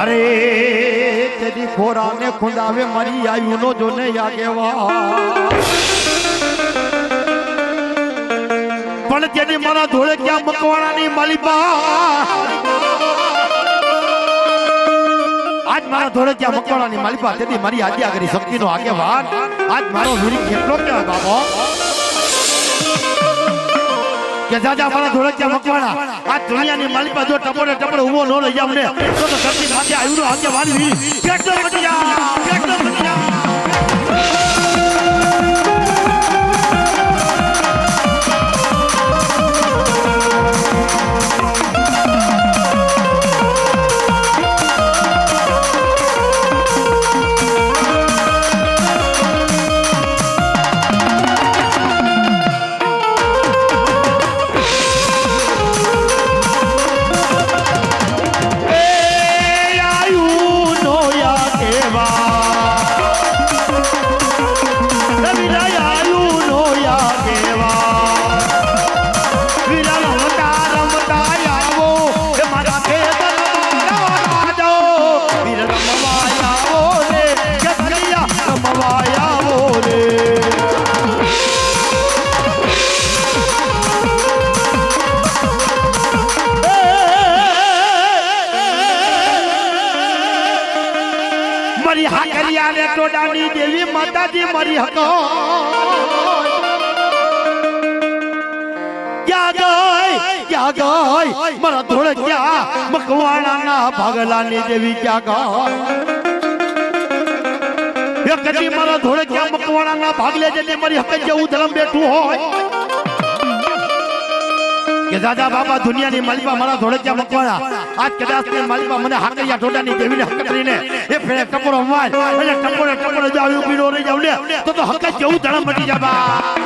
અરે તેદી ખોરાને ખુંડાવે મારી આયુ નો જોને આગેવા પણ તેની મારા ધોળે ક્યાં મકવાણાની માલિપા આજ મારા ધોળે ક્યાં મકવાણાની માલિપા તેદી મારી આજ્ઞા કરી શક્તિનો આગેવાન આજ મારો વીરી કેટલો કહેવાય બાબો કે દાદા મારા ધોળે ક્યાં મકવાણા આ દુનિયાની માલિપા જો ટપોડે ટપોડે ઉભો ન લઈ જાવ ને તો ધરતી માથે આવ્યું આગેવાન વીરી કેટલો મટી જા કેટલો મટી જા મારી હાકરિયા ને ટોડાની દેવી માતાજી મારી હકો ક્યાં ગઈ મારા ધોળે ક્યાં મકવાણાના ભાગલાની દેવી ક્યાં ગઈ કદી મારા ધોળે ક્યાં મકવાણાના ભાગલે જતી મારી હક જેવું ધર્મ બેઠું હોય કે દાદા બાબા દુનિયાની માલિપા મારા ધોળે ક્યાં મકવાણા આજ કદાચ તે માલિપા મને હાકરિયા ટોડાની દેવીને હક કરીને એ ફેરે ટપોરો માર એટલે ટપોરે જાવ પીડો રહી જાવ ને તો હક જેવું ધર્મ મટી જાબા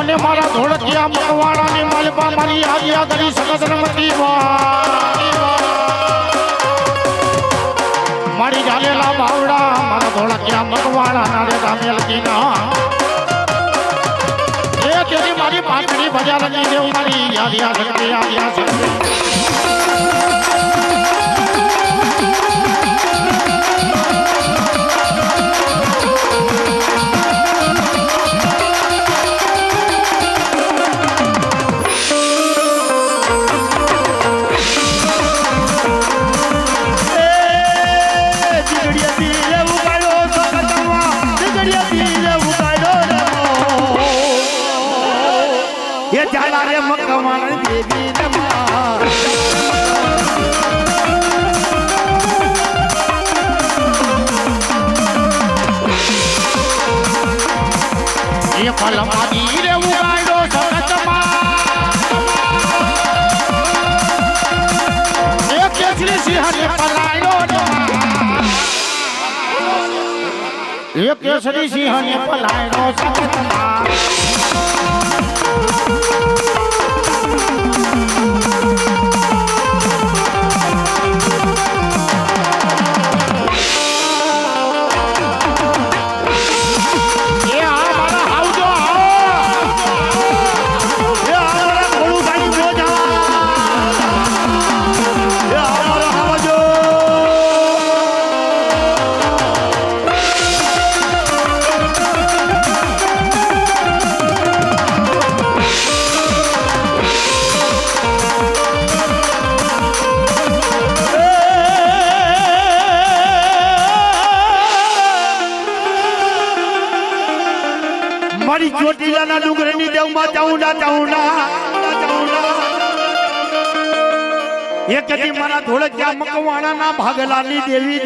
અને મારા ધોળકિયા મકવાણાની માલિપા મારી આજ્ઞા કરી સગતરમતી મારી જાલેલા બાવડા મારા ધોળકિયા મકવાણાના રે રામેલકી ના એ તેની મારી પાટડી બજારની દેવ મારી યાદિયા શક્તિ યાદિયા શક્તિ ये जाला रे मकवाण देवी नमा ये फलमादी रे उगाडो सगतमा ये केसरी सिंह ने पलायो ये केसरी सिंह ने पलायो सगतमा મારી ચોટીલાના ડુંગરની દેવમાં ચાઉંડા એક કદી મારા ધોળકિયા મકવાણાના ભાગલાની દેવી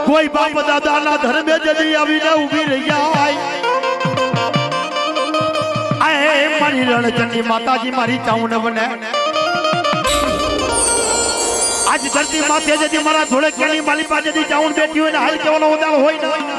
કોઈ બાપ દાદાના ધર્મે જડી આવીને ઊભી રહી જાય રણચંડી માતાજી મારી ચાઉંડ બને આજ ધરતી માથે જતી મારા ધોળકિયાની માલી પાસે જતી ચાઉંડ બેઠી હોય ને હાલ કેવાનો ઉદાળ હોય ને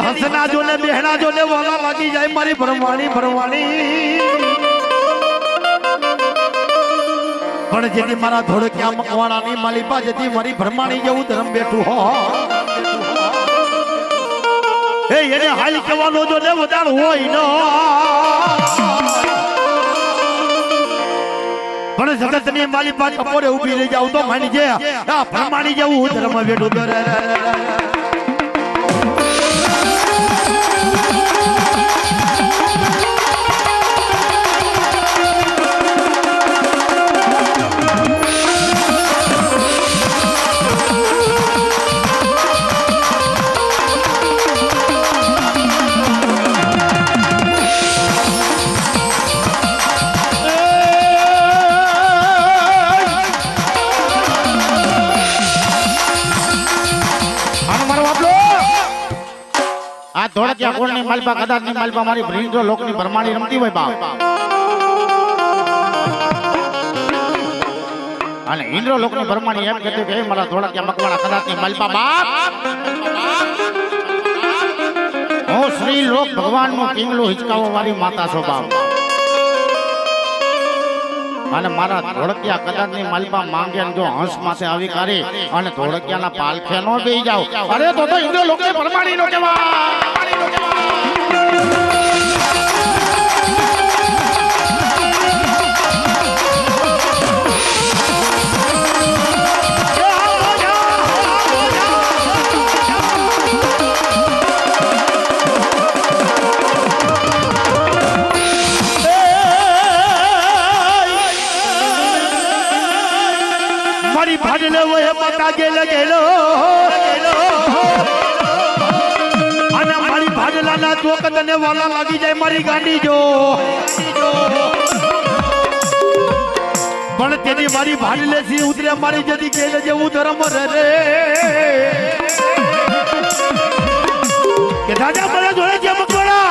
હસના જો ને બેહના જો ને વાલા લાગી જાય મારી ભરવાણી પણ જેથી મારા ધોળકિયા મકવાણાની માલિપા જેથી મારી ભરમાણી જેવું ધર્મ બેઠું હો એ એને હાલ કહેવાનો જો ને વધાર હોય ન પણ જગતની માલિપા કપોરે ઊભી રહી જાવ તો માની જે આ ભરમાણી જેવું ધર્મ બેઠું કરે ધોળકિયા કોળની માલપા કદાચની માલપા મારી ભ્રીંજો લોકની ભરમાણી રમતી હોય બાપ અને ઇન્દ્ર લોકની ભરમાણી એમ કહેતી કે મારા ધોળકિયા મકવાણા કદાચની માલપા બાપ હું શ્રી લોક ભગવાનનું પિંગલું હિચકાવવા વાળી માતા છો બાપ અને મારા ધોળકિયા કદાચની માલપા માંગે જો હંસ માથે આવી કરી અને ધોળકિયાના પાલખે નો બેહી જાવ અરે તો ઇન્દ્ર લોકની ભરમાણી નો કહેવાય ભાડલે હોય માતા ગેલો અને મારી ભાડલાના ચોક તને વાલા લાગી જાય મારી ગાંડી જો પણ તેની મારી ભાડલે થી ઉતરે મારી જતી ગેલે જેવું ધર્મ રે કે દાદા મને જોડે જે મકોડા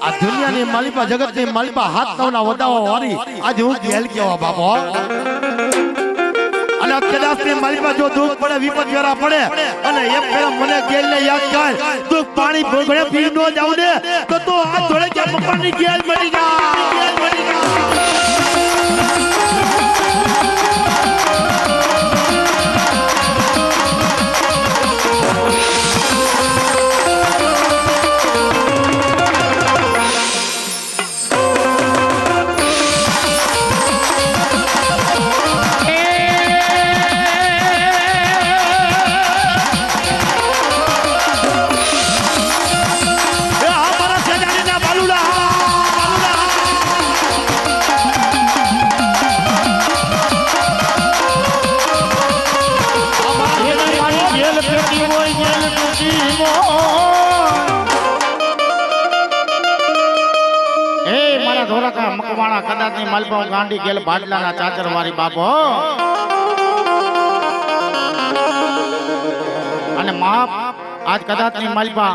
આ દુનિયાની માલિપા જગતની માલિપા હાથ નવના વધાવા વાળી આજે હું ગેલ કેવા બાપો અને કદાચ તે માલિપા જો દુઃખ પડે વિપત જરા પડે અને એક ફેરા મને ગેલ ને યાદ કર દુઃખ પાણી ભોગડે પી નો જાવ ને તો આ જોડે કે મકવાની ગેલ મળી જાય જેલ પેટી હોય જેલ પેટી ધોળકા મકવાણા કદાચની માલપા ગાંડી ગેલ ભાડલાના ચાચર વાળી બાપો અને માં આજ કદાચની માલપા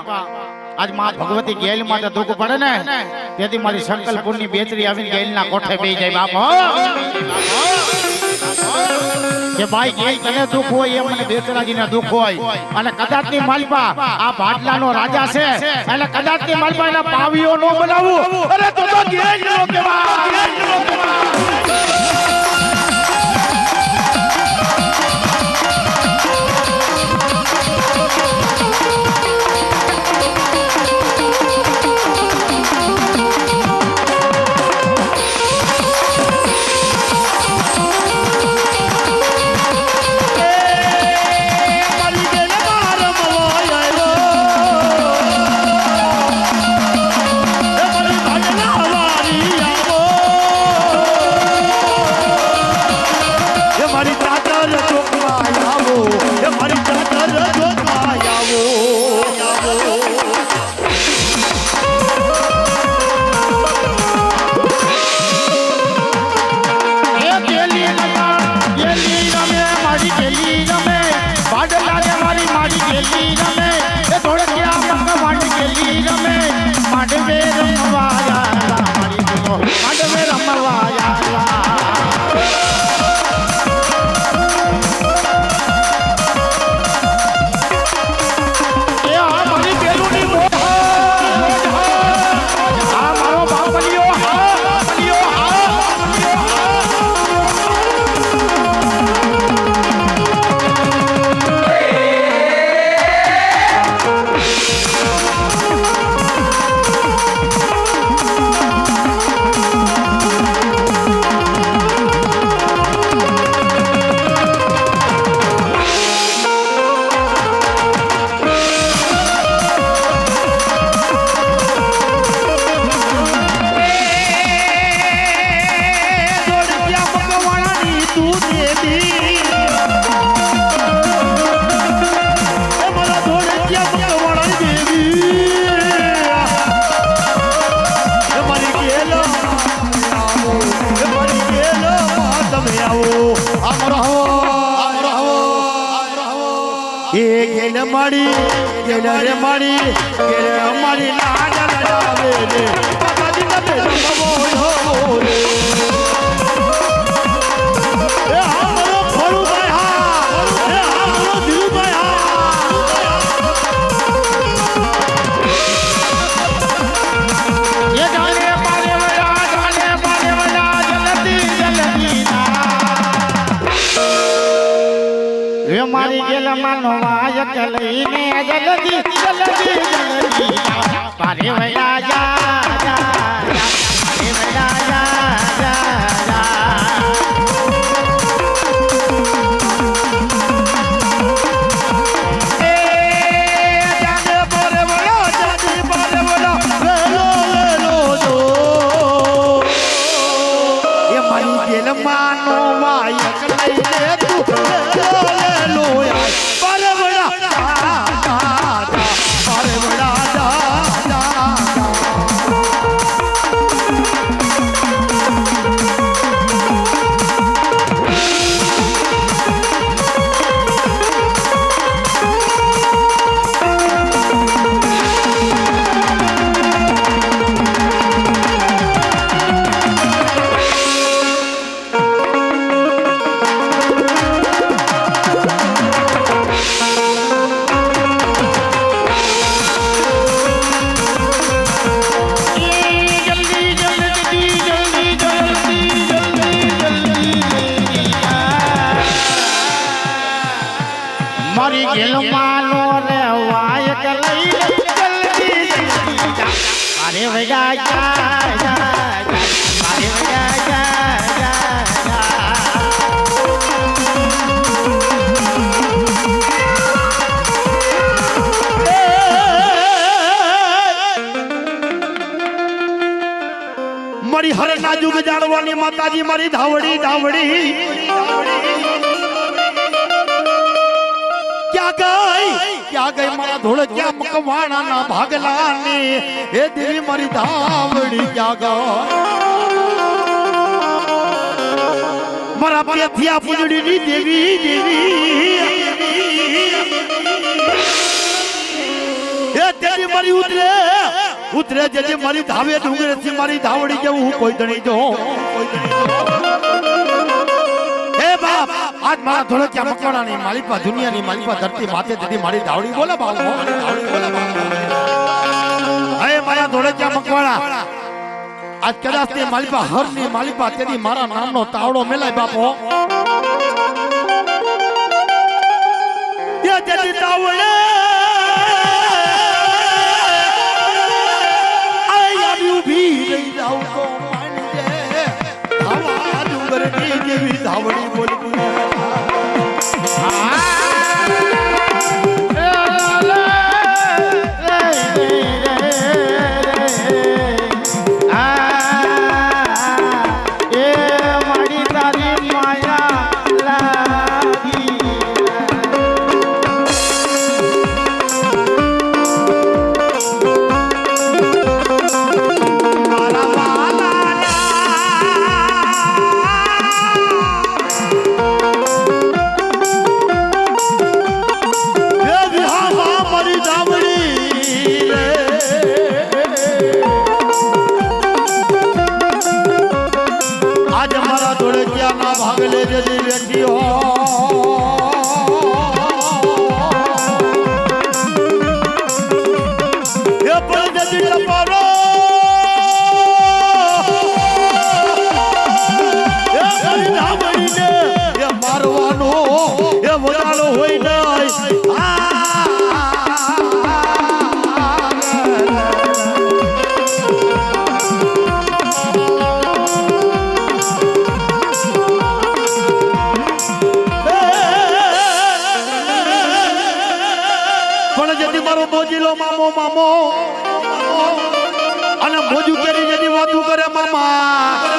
આજ માં ભગવતી ગેલ માટે દુઃખ પડે ને તેથી મારી સંકલ્પુરની બેતરી આવીને ગેલના કોઠે બેહી જાય બાપો કે ભાઈ ગેલ તને દુઃખ હોય એમ મને બેતરાજીને દુઃખ હોય અને કદાચની માલપા આ ભાડલાનો રાજા છે એટલે કદાચની માલપા એના પાવીઓ નો બનાવું અરે તો ગેલ નો કહેવાય રે મારી અમારી લાજ લડાવે રે બાબાજી તમે રમવો રે એ હારો ફોડું ભાઈ હા એ હારો ધીરુ ભાઈ હા એ જાને પારે વડા જલ્દી એ મારી ગેલમાં વાયક લઈને જલ્દી પારે વડા જા પારે વડા જા માનો વાયક લઈને તું લો પારે વડા પારે વડા મારી ગેલમાનો રે વાયક લઈ જલ્દી પારે વડા જા પારે વડા મારી હર નાજુક જાણવાની માતાજી મારી ધાવડી ક્યાં ગઈ મારા ધોળકિયા મકવાણા ના ભાગલા ને એ દેવી મારી ધાવડી ક્યાં ગઈ મારા પેથિયા પૂજડીની દેવી દેવી એ તેરી મારી ઉતરે જેથી મારી ધાવે ડુંગરેથી મારી ધાવડી જેવું હું કોઈ દણી જો હે બાપ આજ મારા ધોળકિયા મકવાણાની માલિપા દુનિયાની માલિપા ધરતી માથે જેથી મારી ધાવડી બોલે બાપ મારી ધાવડી બોલે બાપ હે મારા ધોળકિયા મકવાણા આજ કદાચ તે માલિપા હરની માલિપા તેની મારા નામનો તાવડો મેલાય બાપો એ જેથી તાવડે ઉભી રહી જાઉં તો માનજે આવા ડુંગરની જેવી ધાવડી બોલતી ભાગલે જતી બેઠી હો એ પણ જતી ટપારો એ મારી ધામડીને એ મારવાનો એ વડાળો હોય નહીં મોજીલો મામો મામો અને મોજુ કરી જેની વાતું કરે મામા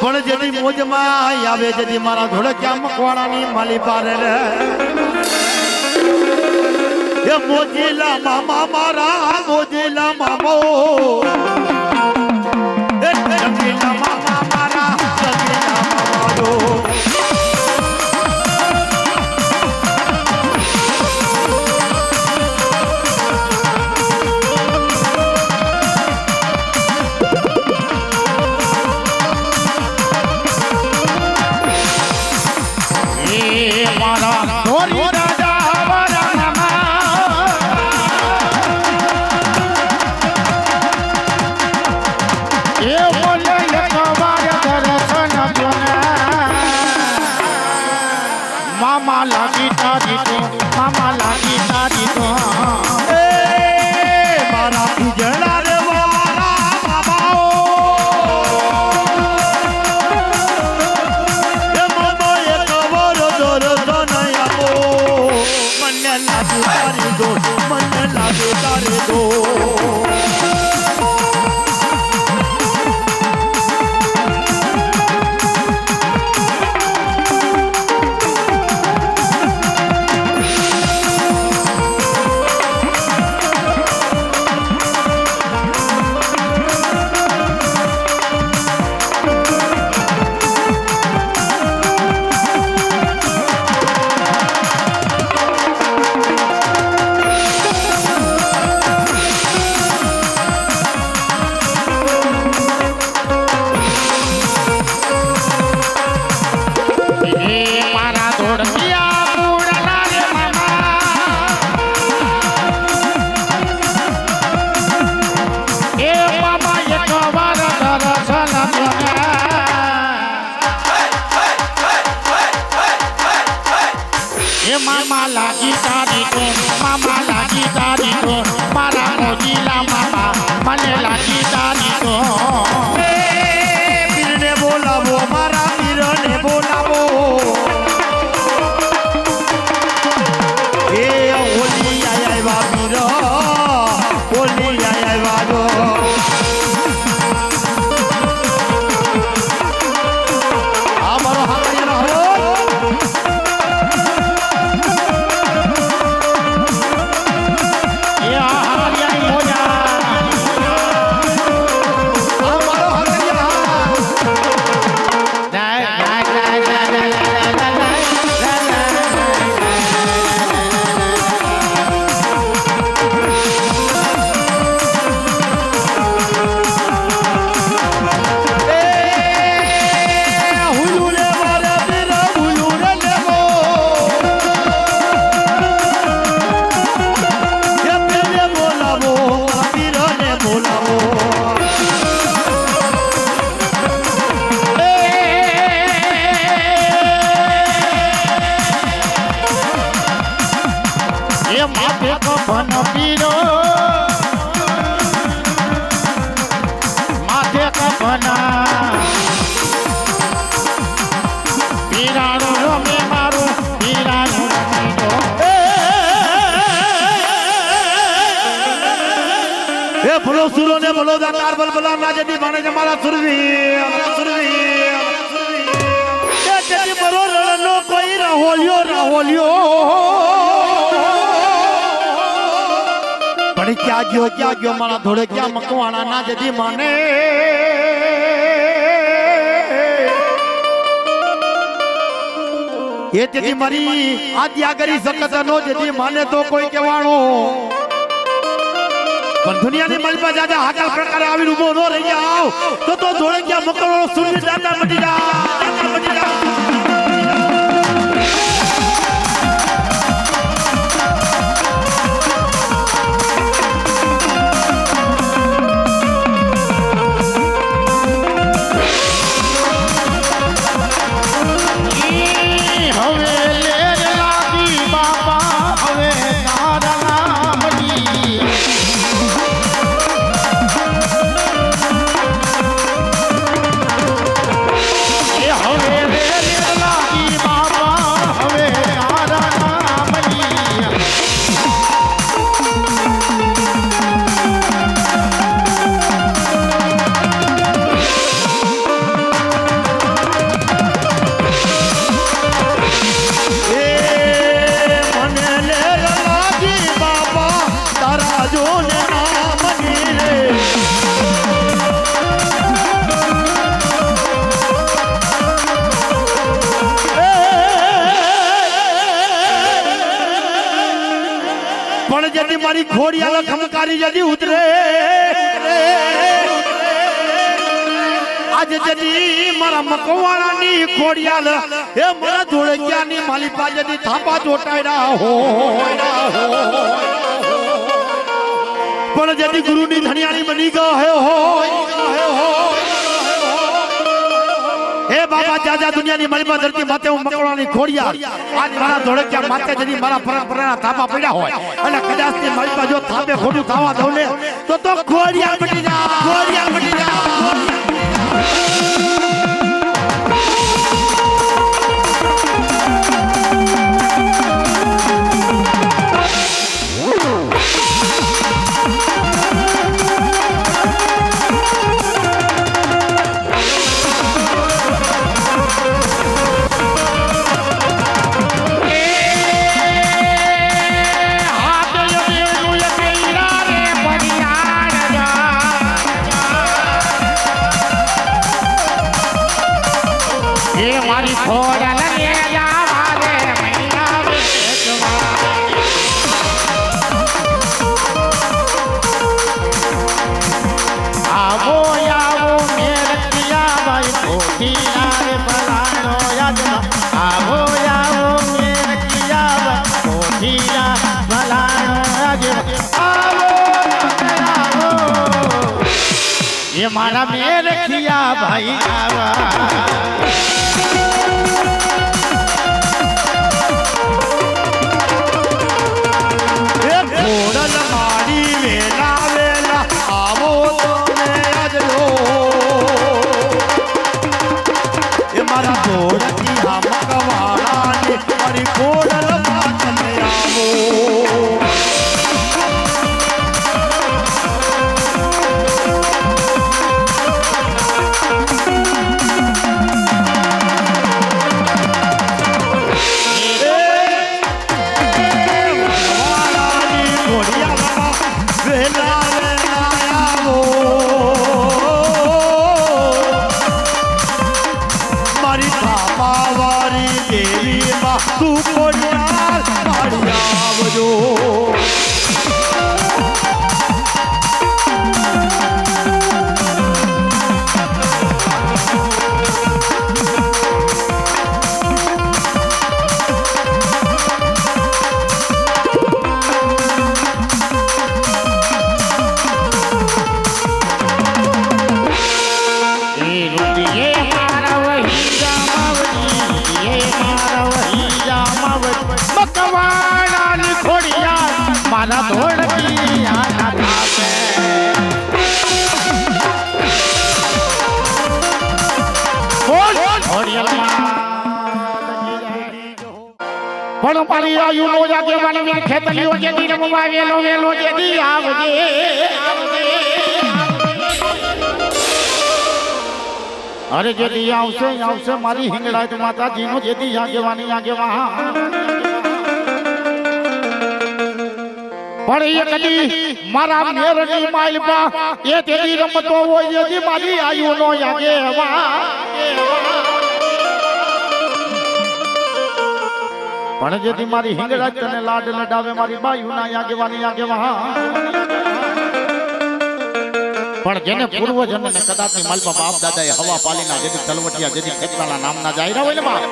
પણ જેની મોજમાં આવે જેની મારા ધોળકિયા મકવાણાની માલી પારે રે એ મોજીલા મામા મારા મોજીલા મામો એ જમીલા મામા મારા જમીલા મામારો મામા લાગી તારી તો મારા પૂજણા રે વાલા બાબાઓ એ મામો એક વર દર્શન આપો મને લાગે તારી દો મને લાગે તારી દો મામા લાગી તારી તો મારા મોજીલા મામા મને લાગી તારી તો પીરને બોલાવો મારા પીરને બોલાવો એ હોલી આવ્યા પીર હોલી આવ્યા આ મારો હાકડીનો હરો એ આ હારિયાની મોજા એ માથે કફન પીરો માથે કફન પીરાણો રમે મારું પીરાણો રમીનો એ ભલો સુરો ને ભલો દાતાર બલબલા ના જતી માને જમારા સુરવી એ જતી બરો રણનો કોઈ રાહોલ્યો પણ ક્યાં ગયો મારા ધોળે ક્યાં મકવાણા ના જતી માને એ તેથી મારી આદ્યા કરી શકત નો જતી માને તો કોઈ કહેવાણો પણ દુનિયાની મલબા જાજા હાકલ પ્રકારે આવીને ઊભો ન રહી જાવ તો ધોળે ક્યાં મકરો સૂર્ય દાતા મટી જા જદી મારી ખોડિયાલ ખમકારી જદી ઉતરે આજ જદી મારા મકવાણાની ખોડિયાલ એ મારા ધોળકિયાની માલિપા જદી થાપા ચોટાડ્યા હો પણ જદી ગુરુની ધણિયાની બની ગયો હો હે બાબા જાજા દુનિયાની મલબા ધરતી માથે હું મકવાણાની ખોડિયાલ આજ મારા ધોળકિયા માથે જદી મારા પરંપરાના થાપા પડ્યા હોય અને કદાચ તે મલબા જો થાપે ખોટું થવા દઉં ને તો ખોડિયાલ મટી જા મારી ખોડલ ને જાવા દે મૈયા વેચવા આવો મેરતિયા ભાઈ કોઠીના રે ભલાનો યાદમાં આવો મેરતિયા ભાઈ કોઠીના ભલાનો યાદમાં આવો એ મારા મેરતિયા ભાઈ આવા ખોડલ મારી વેલા આવો તમે આજલો એ મારા ધોળકી આ મકવાણાની મારી ખોડલ માં તમે આવો તું ખોડિયાલ પાડી આવજો મકવાણાની ખોડિયાલ મારા ધોળકી આના થાપે પણ મારી આયુ નો જાગે મને મેં ખેતલીઓ જેથી રમવા વેલો વેલો જેથી આવજે અરે જેથી આવશે આવશે મારી હિંગળાત માતાજીનો જેથી આગેવાની આગેવા પણ એ કદી મારા મેરની માલપા એ તેની રમતો હોય જેથી મારી આયુ નો આગેવા પણ જેથી મારી હિંગળાજ તને લાડ લડાવે મારી બાયુના આગેવાની આગેવા પણ જેને પૂર્વ જન્મને કદાચની માલપા બાપ દાદાએ હવા પાલીના જેથી તલવટિયા જેથી ખેતરાના નામના જાયરા હોય ને બાપ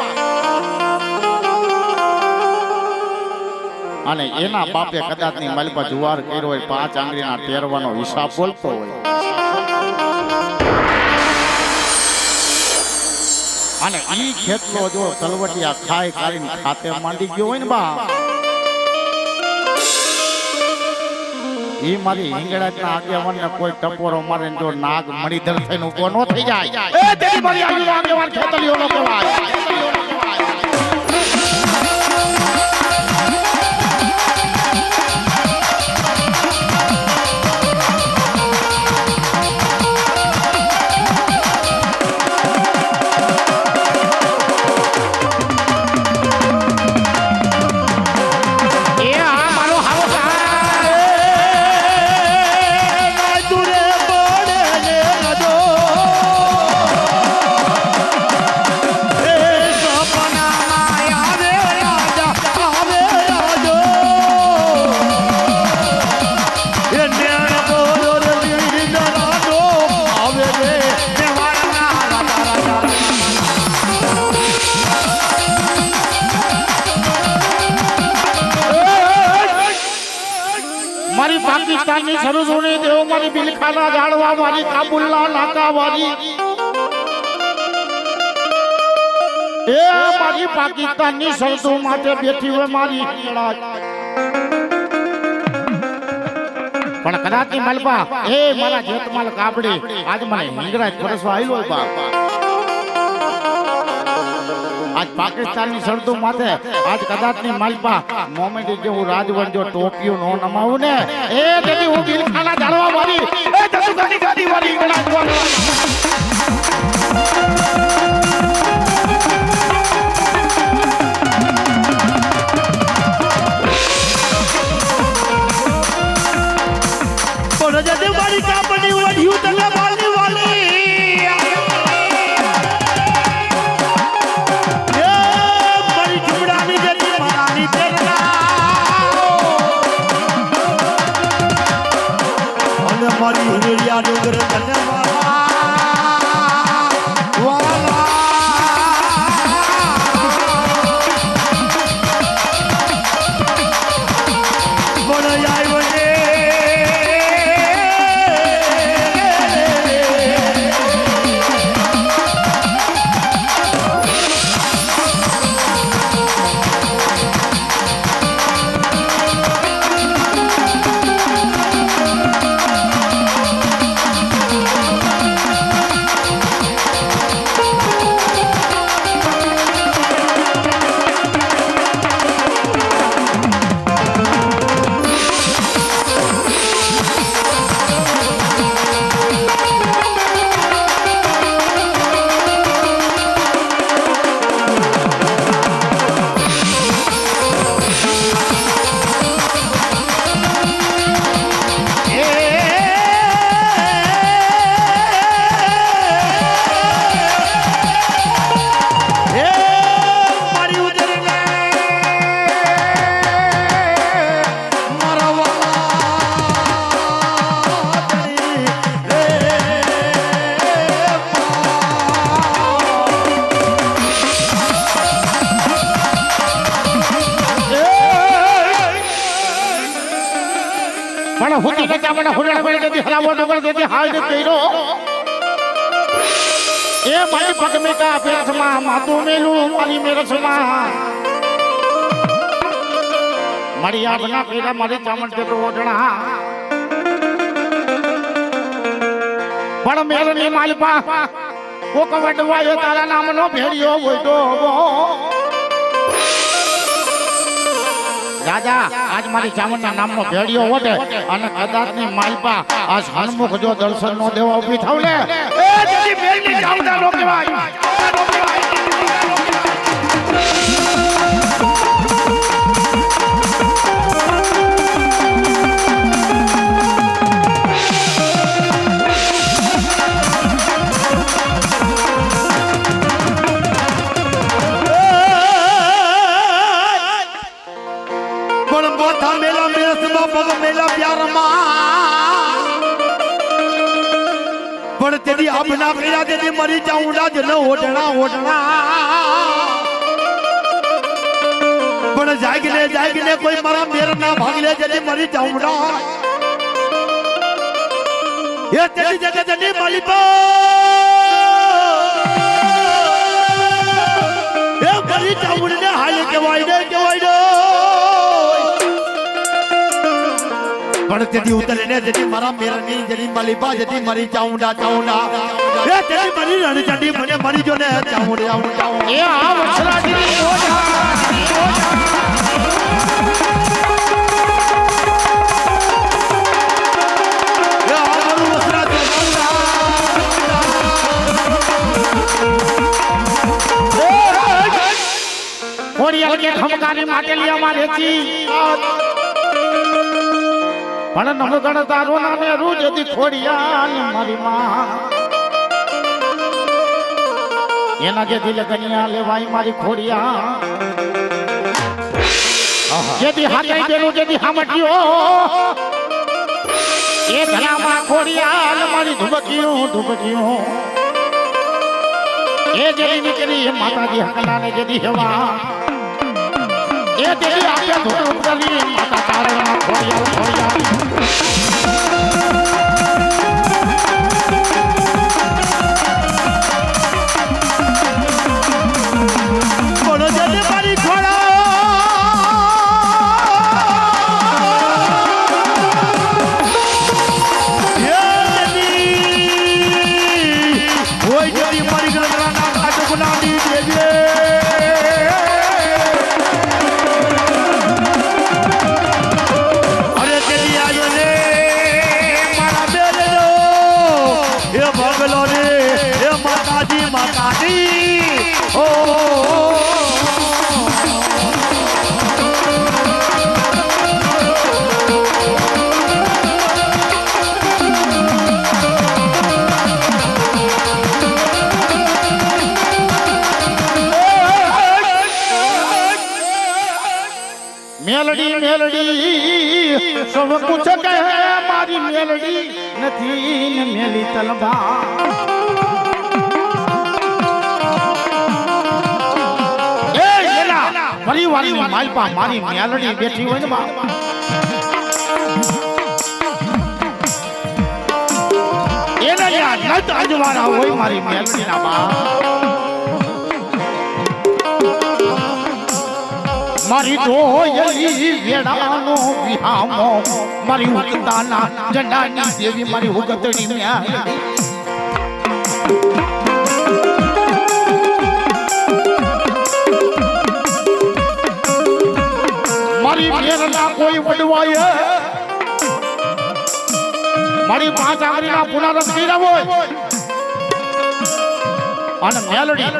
અને એના બાપે કદાચની માલપા જુવાર કર્યો હોય 5 આંગળીના ટેરવાનો હિસાબ બોલતો હોય અને ઈ ખેતલો જો તલવટિયા ખાઈ કરીને ખાતે માંડી ગયો હોય ને બા ઈ મારી હિંગળાજના આગેવાનને કોઈ ટપોરો મારે જો નાગ મણીધર થઈને ઉભો ન થઈ જાય એ તેરી મારી આગેવાન ખેતલીઓ નો કહેવાય મારી પાકિસ્તાનની સરહદોને દેવ મારી બિલખાના જાળવા મારી કાબુલના નાકાવાળી એ મારી પાકિસ્તાનની સરહદો માટે બેઠી હોય મારી હિંગળાજ પણ કદાચની માલપા એ મારા જેતમાલ કાબડી આજ મને હિંગળાજ પરસવા આયલો બાપ આજ પાકિસ્તાનની સરહદો માથે આજ કદાચની માલપા મોમેન્ટ જેવું રાજવન જો ટોપિયો નો નમાવું ને એ તેથી હું બિલખાના જાળવા મારી એ જતુગાની ગાડી વાળી ગણાવવા પણ જતે મારી કાપડી વળ્યું તને વાલી વાલી મારી હિંગળિયા ડુંગર તને વાલા બોલો આવ્યો છે પણ હુતી કે મને હુરડા પડે દેતી હરાવો ડોગર દેતી હાલ દે કઈરો એ મારી પગમેકા પેરસમાં માતું મેલું મારી મેરસમાં મારી યાદ ના પેલા મારી ચામડ તે તો ઓઢણા પણ મેલની માલપા કોક વડવાયો તારા નામનો ભેડિયો હોય તો રાજા આજ મારી ચામડના નામનો ભેડિયો ઓઢે અને કદાચની માલપા આજ હણમુખ જો દર્શન નો દેવા ઊભી થાવ ને એ જેની મેલની ચામડા નો કહેવાય પણ તેની આપના કર્યા તેથી મરી જાઉં ના જ ન ઓઢણા ઓઢણા પણ જાગીને કોઈ મારા મેર ના ભાગલે જેથી મરી જાઉં ના એ તેની જગતની માલિકા એ મરી જાઉં ને હાલે કહેવાય ને પણ તેની ઉતરીને જેથી મારા મેરની જેની માલિકા જેથી મરી ચાઉંડા એ તેની મરી રણચંડી મને મરી જો ને ચાઉંડા એ આ વછરાજી ઓઢા એ આ મારું વછરાજી ઓરિયલ કે ખમકાની માટેલી અમારે છી પણ નમગણ તારો નામે રૂજતી ખોડિયાલ મારી માં એના જે દિલ કન્યા લેવાય મારી ખોડિયા જેથી હાથે બેનું જેથી હામટ્યો એ ઘરામાં ખોડિયાલ મારી ધુબકીઓ એ જેથી નીકળી એ માતાજી હકલાને જેથી હેવા એ જેથી આપણે ધોરણ કરી માતા તારણમાં ખોડિયાલ મેલડી સૌ કુછ કહે મારી મેલડી નથી ને મેલી તલભા એ એના પરિવારની માલપા મારી મેલડી બેઠી હોય ને બા એના યાર નત અજવાળા હોય મારી મેલડીના બા મારી દોયલી વેડાનો વિહામો મારી ઉગતાના જંડાની દેવી મારી ઉગતડી મ્યા મારી મેરના કોઈ વડવાય મારી પાંચ આંગળીના પુનરસ કર્યા હોય અને મેલડી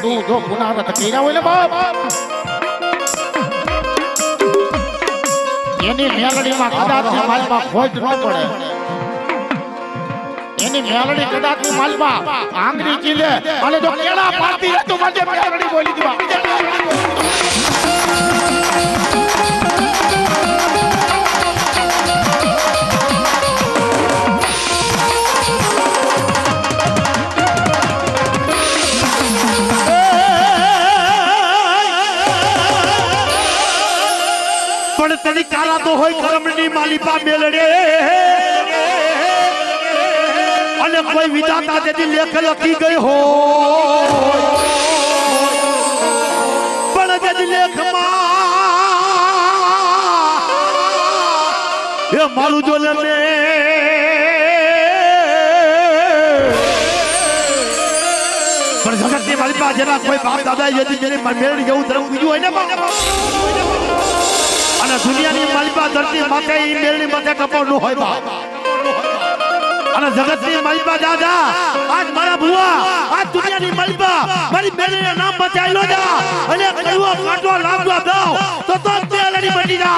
તું જો પુનરસ કર્યા હોય ને બાપ એની મેલડીમાં કદાચની માલપા ખોટ ન પડે એની મેલડી કદાચની માલપા આંગળી ચીલે અને જો કેળા પાતી તો મને મેલડી બોલી દીવા તની કારા તો હોય કરમની માલિપા મેલડે અને કોઈ વિધાતા તેથી લેખ લખી ગઈ હો પણ તેથી લેખમાં એ મારું જો ને પણ જગતની માલિકા જેના કોઈ બાપ દાદા જેથી જેની મેળવી જેવું ધર્મ બીજું હોય ને બાપ. અને દુનિયાની માલિકા ધરતી માથે ઈ મેળની માથે ટપો ન હોય બાપ. અને જગતની માલિકા દાદા આજ મારા ભુવા આજ દુનિયાની માલિકા મારી મેળના નામ માથે આયલો જા અને કડવો કાટો લાગવા દઉં તો તેલડી બની જા.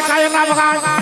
કાયમ ના બગાડ